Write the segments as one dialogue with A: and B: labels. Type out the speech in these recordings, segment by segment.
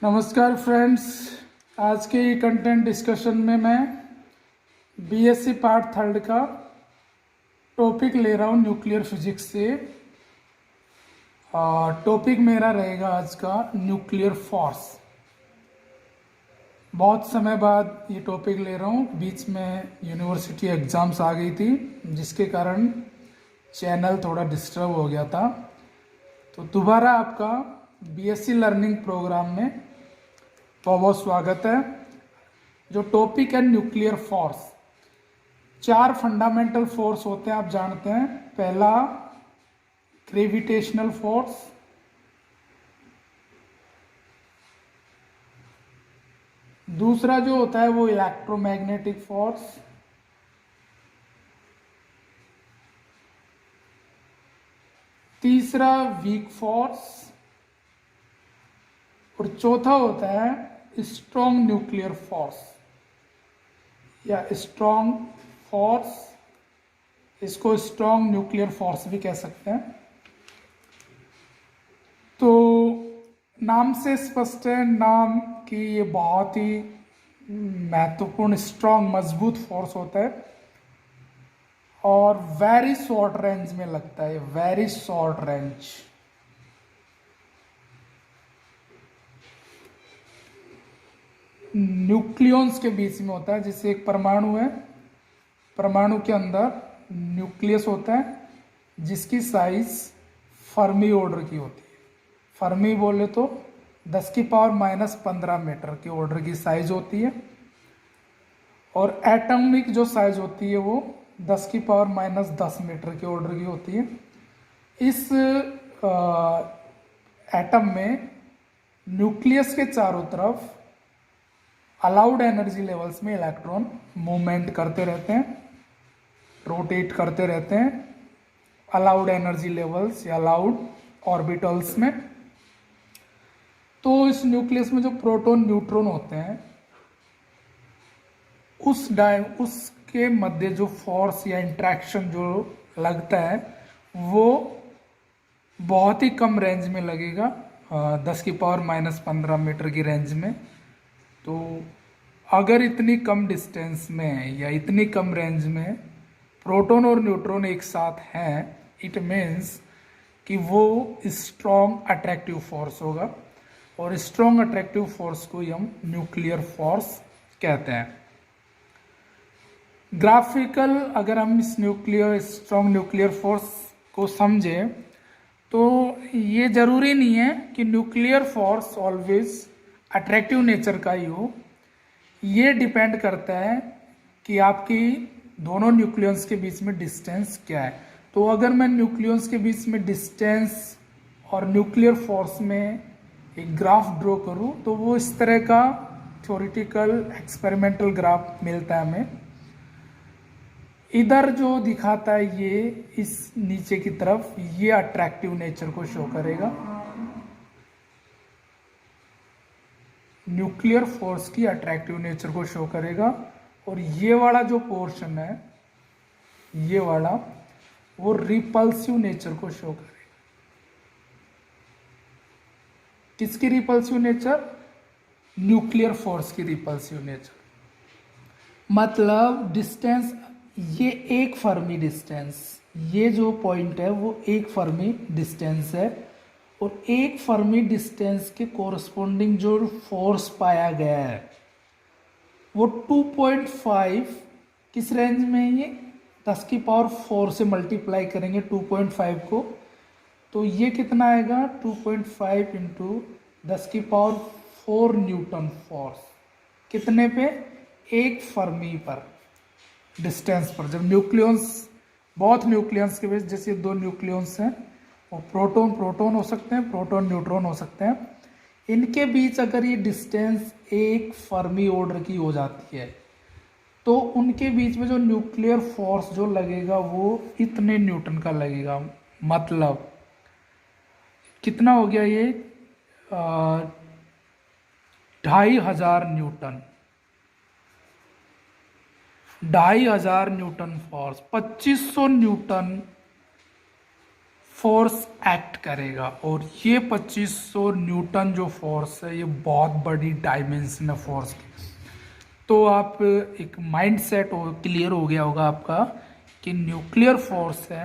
A: नमस्कार फ्रेंड्स। आज के कंटेंट डिस्कशन में मैं बीएससी पार्ट थर्ड का टॉपिक ले रहा हूँ न्यूक्लियर फिजिक्स से। टॉपिक मेरा रहेगा आज का न्यूक्लियर फोर्स। बहुत समय बाद ये टॉपिक ले रहा हूँ, बीच में यूनिवर्सिटी एग्ज़ाम्स आ गई थी जिसके कारण चैनल थोड़ा डिस्टर्ब हो गया था। तो दोबारा आपका बीएससी लर्निंग प्रोग्राम में बहुत बहुत स्वागत है। जो टॉपिक है न्यूक्लियर फोर्स, 4 फंडामेंटल फोर्स होते हैं, आप जानते हैं। पहला ग्रेविटेशनल फोर्स, दूसरा जो होता है वो इलेक्ट्रोमैग्नेटिक फोर्स, तीसरा वीक फोर्स और चौथा होता है स्ट्रॉन्ग न्यूक्लियर फोर्स या स्ट्रॉन्ग फोर्स। इसको स्ट्रॉन्ग न्यूक्लियर फोर्स भी कह सकते हैं। तो नाम से स्पष्ट है नाम कि ये बहुत ही महत्वपूर्ण स्ट्रॉन्ग मजबूत फोर्स होता है और वेरी शॉर्ट रेंज में लगता है। वेरी शॉर्ट रेंज, न्यूक्लियॉन्स के बीच में होता है। जैसे एक परमाणु है, परमाणु के अंदर न्यूक्लियस होता है जिसकी साइज फर्मी ऑर्डर की होती है। फर्मी बोले तो 10 की पावर -15 मीटर के ऑर्डर की साइज होती है और एटॉमिक जो साइज होती है वो 10 की पावर -10 मीटर के ऑर्डर की होती है। इस एटम में न्यूक्लियस के चारों तरफ अलाउड एनर्जी लेवल्स में इलेक्ट्रॉन मूवमेंट करते रहते हैं, रोटेट करते रहते हैं अलाउड एनर्जी लेवल्स या अलाउड ऑर्बिटल्स में। तो इस न्यूक्लियस में जो प्रोटॉन न्यूट्रॉन होते हैं उसके मध्य जो फोर्स या इंट्रैक्शन जो लगता है वो बहुत ही कम रेंज में लगेगा, 10 की पावर -15 मीटर की रेंज में। तो अगर इतनी कम डिस्टेंस में या इतनी कम रेंज में प्रोटॉन और न्यूट्रॉन एक साथ हैं, इट मीन्स कि वो स्ट्रॉन्ग अट्रैक्टिव फोर्स होगा और स्ट्रॉन्ग अट्रैक्टिव फोर्स को हम न्यूक्लियर फोर्स कहते हैं। ग्राफिकल अगर हम इस स्ट्रॉन्ग न्यूक्लियर फोर्स को समझें तो ये ज़रूरी नहीं है कि nuclear force always attractive nature का ही हो। ये डिपेंड करता है कि आपकी दोनों न्यूक्लियंस के बीच में डिस्टेंस क्या है। तो अगर मैं न्यूक्लियंस के बीच में डिस्टेंस और न्यूक्लियर फोर्स में एक ग्राफ ड्रॉ करूं तो वो इस तरह का थ्योरेटिकल एक्सपेरिमेंटल ग्राफ मिलता है हमें। इधर जो दिखाता है ये इस नीचे की तरफ, ये अट्रैक्टिव नेचर को शो करेगा, न्यूक्लियर फोर्स की अट्रैक्टिव नेचर को शो करेगा। और ये वाला जो पोर्शन है, ये वाला, वो रिपल्सिव नेचर को शो करेगा। किसकी रिपल्सिव नेचर? न्यूक्लियर फोर्स की रिपल्सिव नेचर। मतलब डिस्टेंस, ये एक फर्मी डिस्टेंस, ये जो पॉइंट है वो एक फर्मी डिस्टेंस है और एक फर्मी डिस्टेंस के कोरस्पोंडिंग जो फोर्स पाया गया है वो 2.5 किस रेंज में है? ये 10 की पावर 4 से मल्टीप्लाई करेंगे 2.5 को, तो ये कितना आएगा? 2.5 इंटू 10 की पावर 4 न्यूटन फोर्स। कितने पे? एक फर्मी पर डिस्टेंस पर। जब न्यूक्लियंस, बहुत न्यूक्लियंस के बीच, जैसे 2 न्यूक्लियंस हैं और प्रोटॉन प्रोटॉन हो सकते हैं, प्रोटॉन न्यूट्रॉन हो सकते हैं, इनके बीच अगर ये डिस्टेंस एक फर्मी ऑर्डर की हो जाती है तो उनके बीच में जो न्यूक्लियर फोर्स जो लगेगा वो इतने न्यूटन का लगेगा। मतलब कितना हो गया ये? 2500 Newton, 2500 Newton force, 2500 Newton force act करेगा। और ये 2500 न्यूटन जो फोर्स है ये बहुत बड़ी डायमेंशन है फोर्स की। तो आप एक माइंड सेट क्लियर हो गया होगा आपका कि न्यूक्लियर फोर्स है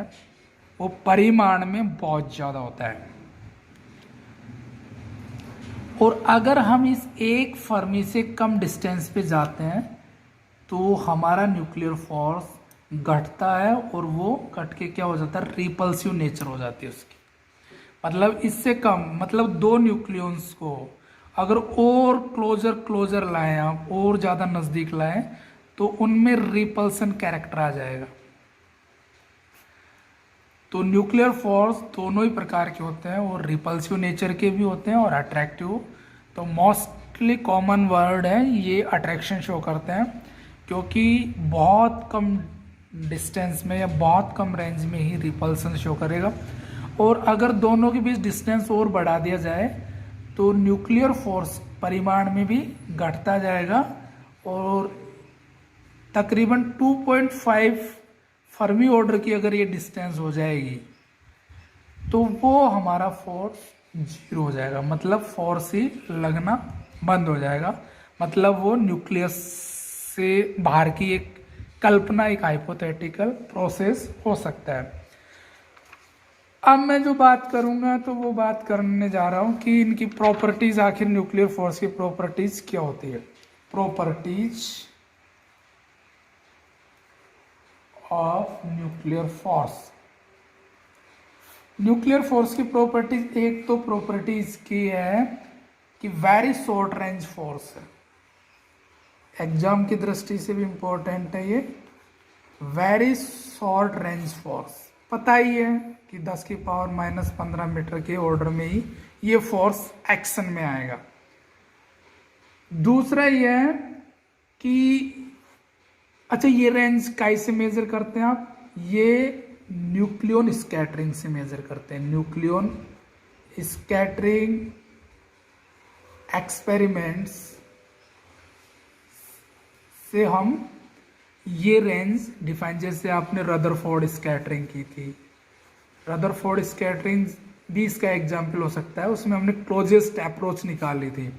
A: वो परिमाण में बहुत ज़्यादा होता है। और अगर हम इस एक फर्मी से कम डिस्टेंस पे जाते हैं तो हमारा न्यूक्लियर फोर्स घटता है और वो घट के क्या हो जाता है, रिपल्सिव नेचर हो जाती है उसकी। मतलब इससे कम, मतलब दो न्यूक्लियंस को अगर और क्लोजर लाएं आप, और ज़्यादा नज़दीक लाएं तो उनमें रिपल्सन कैरेक्टर आ जाएगा। तो न्यूक्लियर फोर्स दोनों ही प्रकार के होते हैं, और रिपल्सिव नेचर के भी होते हैं और अट्रैक्टिव। तो मोस्टली कॉमन वर्ड है ये अट्रैक्शन शो करते हैं, क्योंकि बहुत कम डिस्टेंस में या बहुत कम रेंज में ही रिपल्सन शो करेगा। और अगर दोनों के बीच डिस्टेंस और बढ़ा दिया जाए तो न्यूक्लियर फोर्स परिमाण में भी घटता जाएगा, और तकरीबन 2.5 फर्मी ऑर्डर की अगर ये डिस्टेंस हो जाएगी तो वो हमारा फोर्स जीरो हो जाएगा, मतलब फोर्स ही लगना बंद हो जाएगा। मतलब वो न्यूक्लियस से बाहर की एक कल्पना, एक हाइपोथेटिकल प्रोसेस हो सकता है। अब मैं जो बात करूंगा तो वो बात करने जा रहा हूं कि इनकी प्रॉपर्टीज, आखिर न्यूक्लियर फोर्स की प्रॉपर्टीज क्या होती है। Properties of nuclear force. Nuclear force की प्रॉपर्टीज, एक तो प्रॉपर्टीज की है कि वेरी शॉर्ट रेंज फोर्स है, एग्जाम की दृष्टि से भी इंपॉर्टेंट है ये। वेरी शॉर्ट रेंज फोर्स, पता ही है कि 10 की पावर -15 मीटर के ऑर्डर में ही ये फोर्स एक्शन में आएगा। दूसरा यह है कि अच्छा, ये रेंज कैसे मेजर करते हैं आप, ये न्यूक्लियन स्कैटरिंग से मेजर करते हैं। न्यूक्लियन स्कैटरिंग एक्सपेरिमेंट्स से हम ये रेंज डिफाइन, जैसे आपने रदरफोर्ड स्कैटरिंग की थी, रदरफोर्ड स्कैटरिंग भी इसका एग्जाम्पल हो सकता है। उसमें हमने क्लोजेस्ट अप्रोच निकाली थी,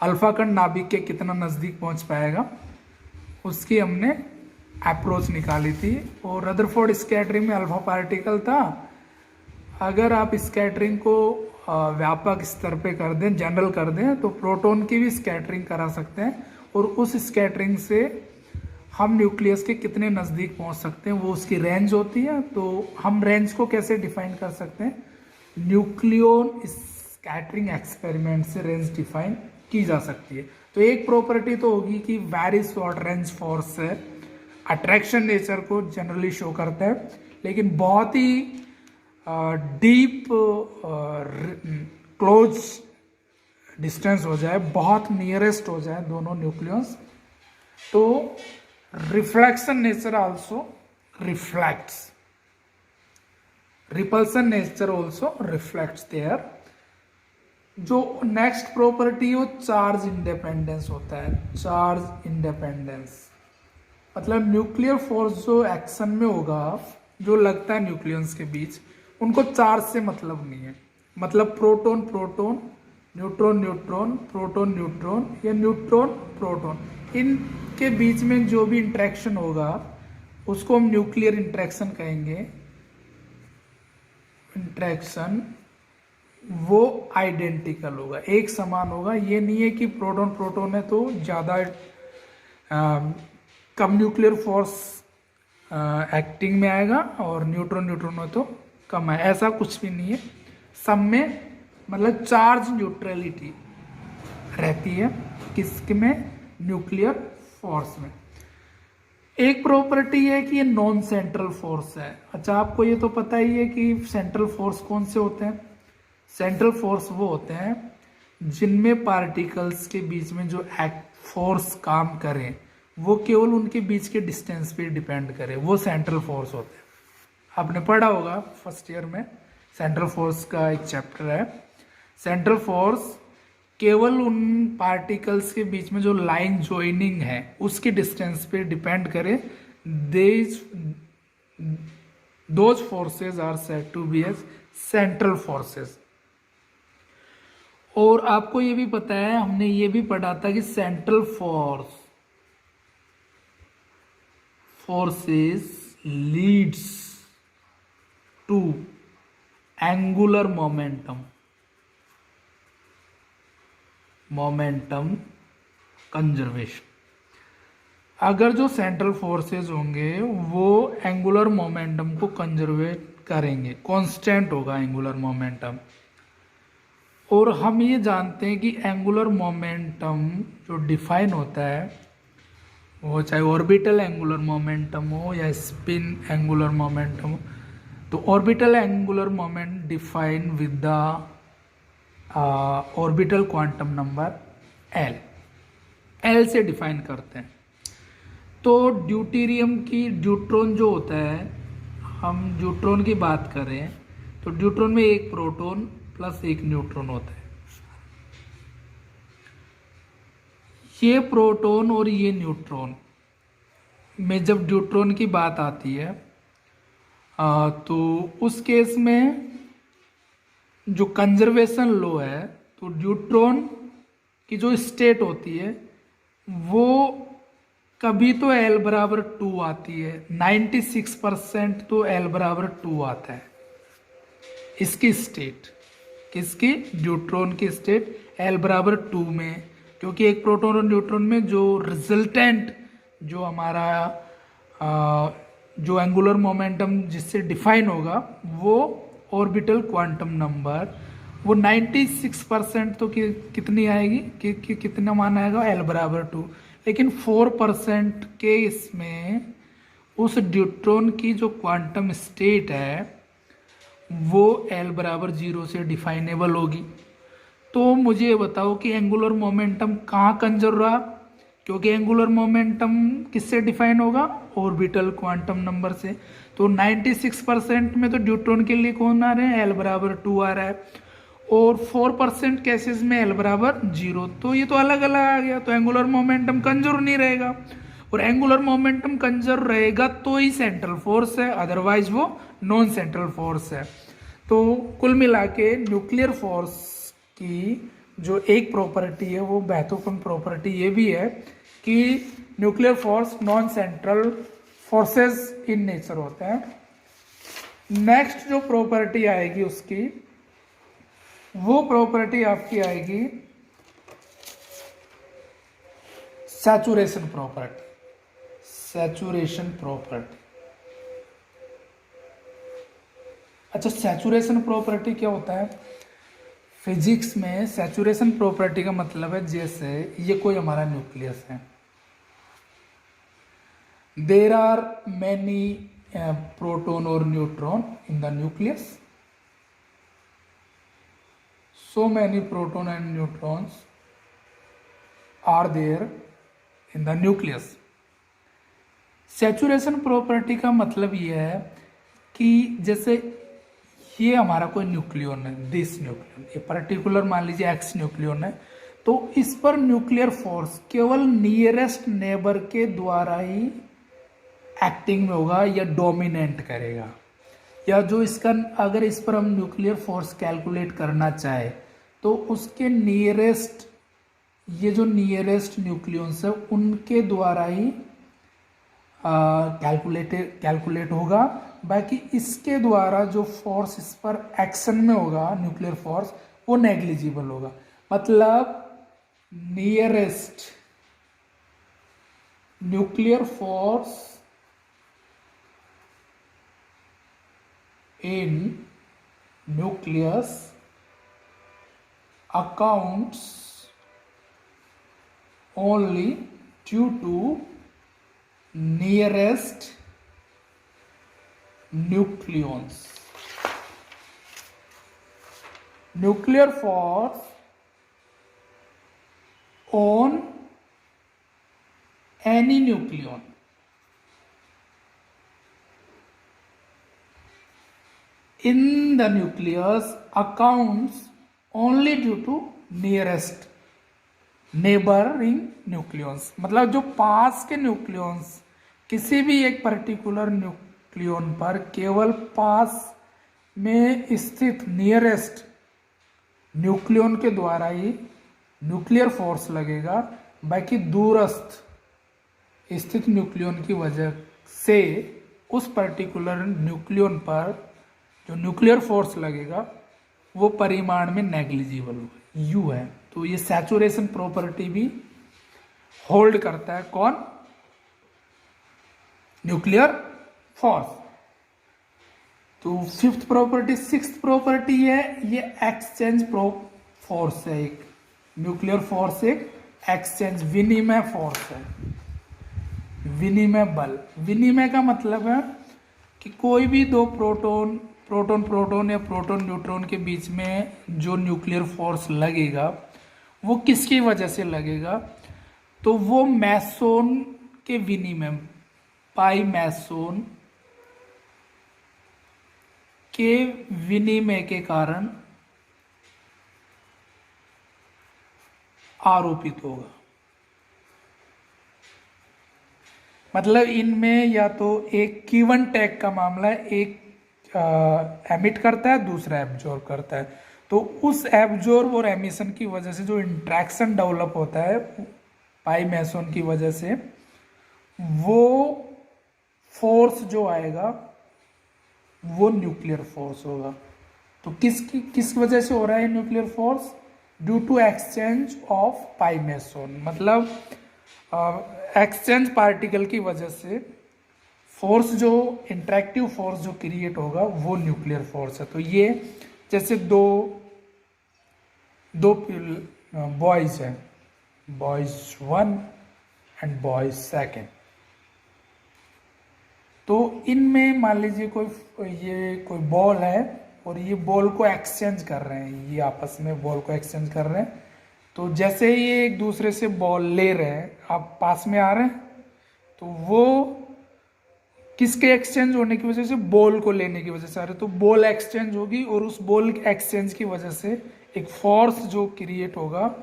A: अल्फा कण नाभिक के कितना नज़दीक पहुंच पाएगा उसकी हमने अप्रोच निकाली थी। और रदरफोर्ड स्कैटरिंग में अल्फा पार्टिकल था। अगर आप स्कैटरिंग को व्यापक स्तर पे कर दें, जनरल कर दें, तो प्रोटॉन की भी स्कैटरिंग करा सकते हैं, और उस स्कैटरिंग से हम न्यूक्लियस के कितने नज़दीक पहुंच सकते हैं वो उसकी रेंज होती है। तो हम रेंज को कैसे डिफाइन कर सकते हैं, न्यूक्लियन स्कैटरिंग एक्सपेरिमेंट से रेंज डिफाइन की जा सकती है। तो एक प्रॉपर्टी तो होगी कि वेरी शॉर्ट रेंज फोर्स है, अट्रैक्शन नेचर को जनरली शो करता है, लेकिन बहुत ही डीप क्लोज डिस्टेंस हो जाए, बहुत नियरेस्ट हो जाए दोनों न्यूक्लियस, तो reflection nature also reflects, repulsion nature also reflects there. जो नेक्स्ट प्रॉपर्टी है वो चार्ज इंडिपेंडेंस होता है। चार्ज इंडिपेंडेंस मतलब न्यूक्लियर फोर्स जो एक्शन में होगा, जो लगता है न्यूक्लियंस के बीच, उनको चार्ज से मतलब नहीं है। मतलब proton proton, neutron neutron, proton neutron या न्यूट्रॉन प्रोटॉन, इनके बीच में जो भी इंटरेक्शन होगा उसको हम न्यूक्लियर इंटरेक्शन कहेंगे। इंटरेक्शन वो आइडेंटिकल होगा, एक समान होगा। ये नहीं है कि प्रोटॉन प्रोटॉन है तो ज़्यादा कम न्यूक्लियर फोर्स एक्टिंग में आएगा, और न्यूट्रॉन न्यूट्रॉन में तो कम है, ऐसा कुछ भी नहीं है। सब में मतलब चार्ज न्यूट्रलिटी रहती है किसके में, न्यूक्लियर फोर्स में। एक प्रॉपर्टी है कि ये नॉन सेंट्रल फोर्स है। अच्छा, आपको ये तो पता ही है कि सेंट्रल फोर्स कौन से होते हैं। सेंट्रल फोर्स वो होते हैं जिनमें पार्टिकल्स के बीच में जो फोर्स काम करें वो केवल उनके बीच के डिस्टेंस पे डिपेंड करे, वो सेंट्रल फोर्स होते हैं। आपने पढ़ा होगा फर्स्ट ईयर में, सेंट्रल फोर्स का एक चैप्टर है। सेंट्रल फोर्स केवल उन पार्टिकल्स के बीच में जो लाइन ज्वाइनिंग है उसकी डिस्टेंस पे डिपेंड करे। Those forces are said to be as central forces. और आपको ये भी पता है, हमने ये भी पढ़ा था कि central forces leads to angular momentum conservation. अगर जो सेंट्रल फोर्सेस होंगे वो एंगुलर मोमेंटम को कंजर्वेट करेंगे, कांस्टेंट होगा एंगुलर मोमेंटम। और हम ये जानते हैं कि एंगुलर मोमेंटम जो डिफाइन होता है वो चाहे ऑर्बिटल एंगुलर मोमेंटम हो या स्पिन एंगुलर मोमेंटम हो, तो orbital angular moment define with the orbital quantum number L से डिफाइन करते हैं। तो ड्यूटेरियम की ड्यूट्रॉन जो होता है, हम ड्यूट्रॉन की बात करें तो ड्यूट्रॉन में एक प्रोटॉन प्लस एक न्यूट्रॉन होता है। ये प्रोटॉन और ये न्यूट्रॉन में जब ड्यूट्रॉन की बात आती है तो उस केस में जो कंजर्वेशन लॉ है, तो ड्यूट्रॉन की जो स्टेट होती है वो कभी तो L बराबर 2 आती है, 96% तो L बराबर 2 आता है। इसकी स्टेट, किसकी? ड्यूट्रॉन की स्टेट L बराबर 2 में, क्योंकि एक प्रोटॉन और न्यूट्रॉन में जो रिजल्टेंट जो हमारा जो एंगुलर मोमेंटम जिससे डिफाइन होगा वो ऑर्बिटल क्वांटम नंबर वो 96% तो कितनी आएगी कि कितना मान आएगा? L बराबर 2। लेकिन 4% के इसमें उस ड्यूट्रॉन की जो क्वांटम स्टेट है वो L बराबर 0 से डिफाइनेबल होगी। तो मुझे बताओ कि एंगुलर मोमेंटम कहाँ कंजर्व रहा, क्योंकि एंगुलर मोमेंटम किससे डिफाइन होगा? ऑर्बिटल क्वांटम नंबर से। तो 96% में तो ड्यूट्रॉन के लिए कौन आ रहे हैं? L बराबर 2 आ रहा है, और 4% केसेस में L बराबर 0। तो ये तो अलग अलग आ गया, तो एंगुलर मोमेंटम कंजर्व नहीं रहेगा, और एंगुलर मोमेंटम कंजर्व रहेगा तो ही सेंट्रल फोर्स है, अदरवाइज वो नॉन सेंट्रल फोर्स है। तो कुल मिला के न्यूक्लियर फोर्स की जो एक प्रॉपर्टी है वो महत्वपूर्ण प्रॉपर्टी ये भी है कि nuclear force non central forces in nature होते हैं। नेक्स्ट जो प्रॉपर्टी आएगी उसकी, वो प्रॉपर्टी आपकी आएगी सैचुरेशन प्रॉपर्टी। सैचुरेशन प्रॉपर्टी, अच्छा सैचुरेशन प्रॉपर्टी क्या होता है? फिजिक्स में सैचुरेशन प्रॉपर्टी का मतलब है जैसे ये कोई हमारा न्यूक्लियस है, देर आर मैनी प्रोटॉन और neutron in the nucleus, so many proton and neutrons are there in the nucleus। Saturation property का मतलब यह है कि जैसे ये हमारा कोई न्यूक्लियन है, दिस न्यूक्लियन, ये पर्टिकुलर मान लीजिए एक्स न्यूक्लियन है, तो इस पर न्यूक्लियर फोर्स केवल नियरेस्ट नेबर के द्वारा ही एक्टिंग में होगा या डोमिनेट करेगा, या जो इसका अगर इस पर हम न्यूक्लियर फोर्स कैलकुलेट करना चाहे तो उसके नियरेस्ट, ये जो नियरेस्ट न्यूक्लियंस है उनके द्वारा ही कैलकुलेट होगा। बाकी इसके द्वारा जो फोर्स इस पर एक्शन में होगा न्यूक्लियर फोर्स वो नेग्लिजिबल होगा। मतलब nearest nuclear force in nucleus accounts only due to nearest nucleons। nuclear force on any nucleon in the nucleus accounts only due to nearest neighboring nucleons। मतलब जो पास के न्यूक्लियंस किसी भी एक पर्टिकुलर न्यूक्लियन पर केवल पास में स्थित नियरेस्ट न्यूक्लियन के द्वारा ही न्यूक्लियर फोर्स लगेगा, बाकी दूरस्थ स्थित न्यूक्लियन की वजह से उस पर्टिकुलर न्यूक्लियन पर जो न्यूक्लियर फोर्स लगेगा वो परिमाण में नेग्लिजिबल होगा, यू है। तो ये सैचुरेशन प्रॉपर्टी भी होल्ड करता है, कौन? Nuclear force. तो फिफ्थ प्रॉपर्टी, सिक्स्थ प्रॉपर्टी है ये एक्सचेंज फोर्स है, एक न्यूक्लियर फोर्स एक एक्सचेंज विनिमय फोर्स है, विनिमय बल। विनिमय का मतलब है कि कोई भी दो प्रोटॉन या प्रोटॉन न्यूट्रॉन के बीच में जो न्यूक्लियर फोर्स लगेगा वो किसकी वजह से लगेगा, तो वो मैसोन के विनिमय, पाई मैसोन के विनिमय के कारण आरोपित होगा। मतलब इनमें या तो एक गिवन टेक का मामला है, एक एमिट करता है, दूसरा एब्जॉर्ब करता है, तो उस एब्जॉर्ब और एमिशन की वजह से जो इंट्रैक्शन डेवलप होता है पाई मैसोन की वजह से, वो फोर्स जो आएगा वो न्यूक्लियर फोर्स होगा। तो किस वजह से हो रहा है nuclear force? Due to exchange of pi meson, मतलब एक्सचेंज पार्टिकल की वजह से फोर्स, जो इंटरेक्टिव फोर्स जो क्रिएट होगा वो न्यूक्लियर फोर्स है। तो ये जैसे दो बॉयज हैं, बॉयज 1 एंड बॉयज 2, तो इनमें मान लीजिए कोई बॉल है और ये बॉल को एक्सचेंज कर रहे हैं, ये आपस में बॉल को एक्सचेंज कर रहे हैं। तो जैसे ये एक दूसरे से बॉल ले रहे हैं, आप पास में आ रहे हैं, तो वो किसके एक्सचेंज होने की वजह से? बॉल को लेने की वजह से आ रहे, तो बॉल एक्सचेंज होगी और उस बॉल एक्सचेंज की वजह से एक फोर्स जो क्रिएट होगा,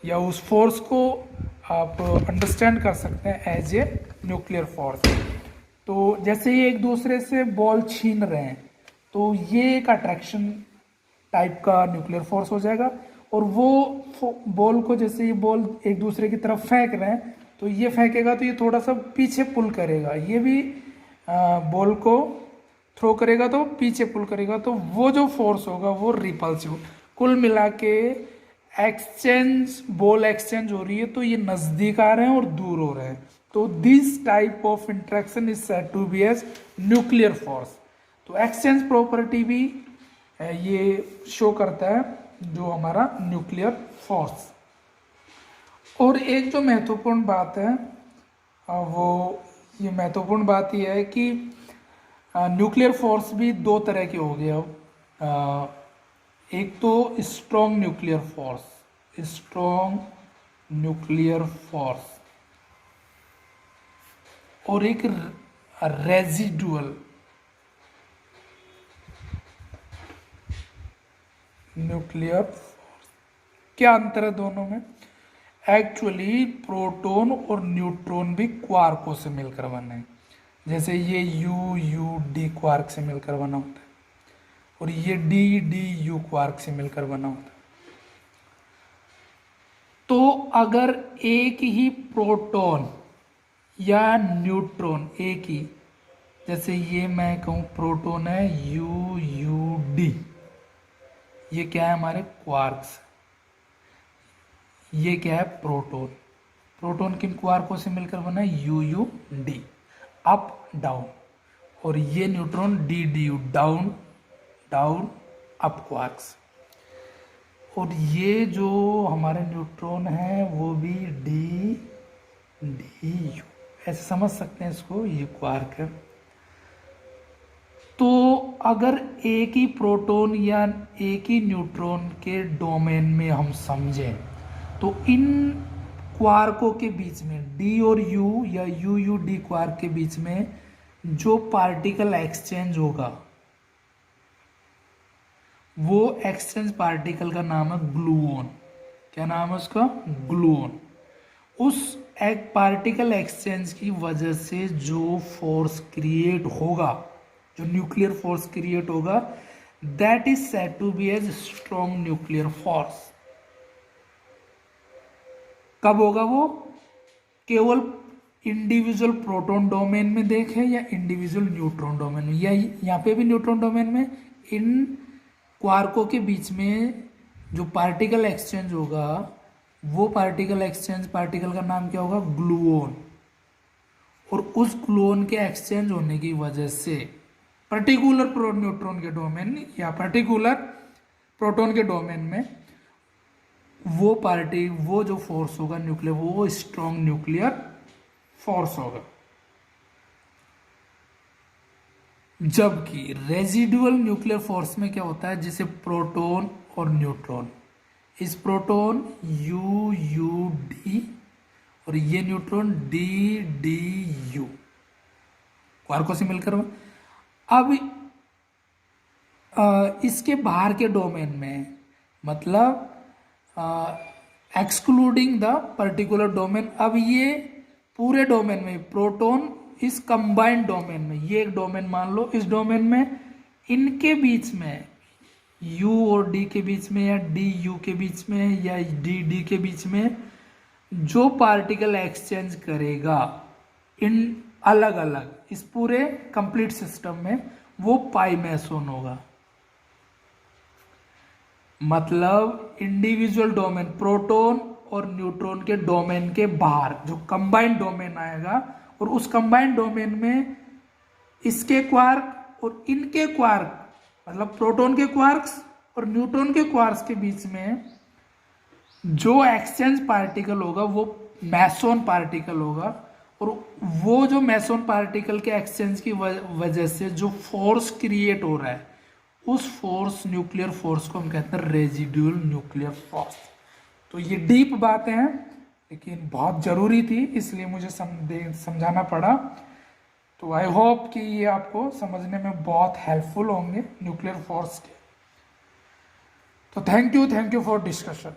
A: या उस फोर्स को आप अंडरस्टैंड कर सकते हैं एज ए न्यूक्लियर फोर्स। तो जैसे ये एक दूसरे से बॉल छीन रहे हैं, तो ये एक अट्रैक्शन टाइप का न्यूक्लियर फोर्स हो जाएगा, और वो बॉल को, जैसे ये बॉल एक दूसरे की तरफ फेंक रहे हैं, तो ये फेंकेगा तो ये थोड़ा सा पीछे पुल करेगा, ये भी बॉल को थ्रो करेगा तो पीछे पुल करेगा, तो वो जो फोर्स होगा वो रिपल्सिव। कुल मिला के बॉल एक्सचेंज हो रही है, तो ये नजदीक आ रहे हैं और दूर हो रहे हैं, तो this type of interaction is said to be as nuclear force. तो एक्सचेंज प्रॉपर्टी भी ये शो करता है जो हमारा न्यूक्लियर फोर्स। और एक जो महत्वपूर्ण बात है ये महत्वपूर्ण बात यह है कि न्यूक्लियर फोर्स भी दो तरह के हो गए अब। एक तो स्ट्रॉन्ग न्यूक्लियर फोर्स और एक रेजिडुअल न्यूक्लियर फोर्स। क्या अंतर है दोनों में? एक्चुअली प्रोटॉन और न्यूट्रॉन भी क्वार्कों से मिलकर बने हैं, जैसे ये यू डी क्वार्क से मिलकर बना होता है, और ये डी यू क्वार्क से मिलकर बना होता है। तो अगर एक ही प्रोटॉन या न्यूट्रॉन, एक ही, जैसे ये मैं कहूँ प्रोटॉन है यू डी, ये क्या है हमारे क्वार्क्स, ये क्या है प्रोटॉन किन क्वार्कों से मिलकर बना है? यू डी, अप डाउन, और ये neutron D you, down up quarks. और ये जो हमारे न्यूट्रॉन है वो भी डी यू, ऐसे समझ सकते हैं इसको, ये क्वार्क है। तो अगर एक ही प्रोटॉन या एक ही न्यूट्रॉन के डोमेन में हम समझें, तो इन क्वार्कों के बीच में डी और यू या यू डी क्वार्क के बीच में जो पार्टिकल एक्सचेंज होगा, वो एक्सचेंज पार्टिकल का नाम है ग्लूऑन। क्या नाम है उसका? ग्लूऑन। उस एक पार्टिकल एक्सचेंज की वजह से जो फोर्स क्रिएट होगा जो न्यूक्लियर फोर्स क्रिएट होगा, that is said to be as strong nuclear force. कब होगा वो? केवल इंडिविजुअल प्रोटॉन डोमेन में देखें या इंडिविजुअल न्यूट्रॉन डोमेन में, या यहाँ पे भी न्यूट्रॉन डोमेन में इन क्वार्कों के बीच में जो पार्टिकल एक्सचेंज होगा, वो पार्टिकल एक्सचेंज, पार्टिकल का नाम क्या होगा? ग्लूओन। और उस ग्लूओन के एक्सचेंज होने की वजह से पर्टिकुलर न्यूट्रॉन के डोमेन या पर्टिकुलर प्रोटॉन के डोमेन में वो जो फोर्स होगा न्यूक्लियर, वो स्ट्रॉन्ग न्यूक्लियर फोर्स होगा। जबकि रेजिडुअल न्यूक्लियर फोर्स में क्या होता है? जैसे प्रोटॉन और न्यूट्रॉन, इस प्रोटॉन UUD और ये न्यूट्रॉन DDU, क्वार्कों से मिलकर। अब इसके बाहर के डोमेन में, मतलब एक्सक्लूडिंग द पर्टिकुलर डोमेन, अब ये पूरे डोमेन में प्रोटॉन इस कंबाइंड डोमेन में, ये एक डोमेन मान लो, इस डोमेन में इनके बीच में U और D के बीच में या DU के बीच में या DD के बीच में जो पार्टिकल एक्सचेंज करेगा इन अलग अलग इस पूरे कंप्लीट सिस्टम में, वो पाई मैसोन होगा। मतलब इंडिविजुअल डोमेन प्रोटॉन और न्यूट्रॉन के डोमेन के बाहर जो कंबाइंड डोमेन आएगा, और उस कंबाइंड डोमेन में इसके क्वार्क और इनके क्वार्क, मतलब प्रोटॉन के क्वार्क्स और न्यूट्रॉन के क्वार्क्स के बीच में जो एक्सचेंज पार्टिकल होगा वो मैसोन पार्टिकल होगा। और वो जो मैसोन पार्टिकल के एक्सचेंज की वजह से जो फोर्स क्रिएट हो रहा है, उस फोर्स, न्यूक्लियर फोर्स को हम कहते हैं रेजिडुअल न्यूक्लियर फोर्स। तो ये डीप बातें हैं, लेकिन बहुत ज़रूरी थी, इसलिए मुझे समझाना पड़ा। तो आई होप कि ये आपको समझने में बहुत हेल्पफुल होंगे न्यूक्लियर फोर्स के। तो थैंक यू फॉर डिस्कशन।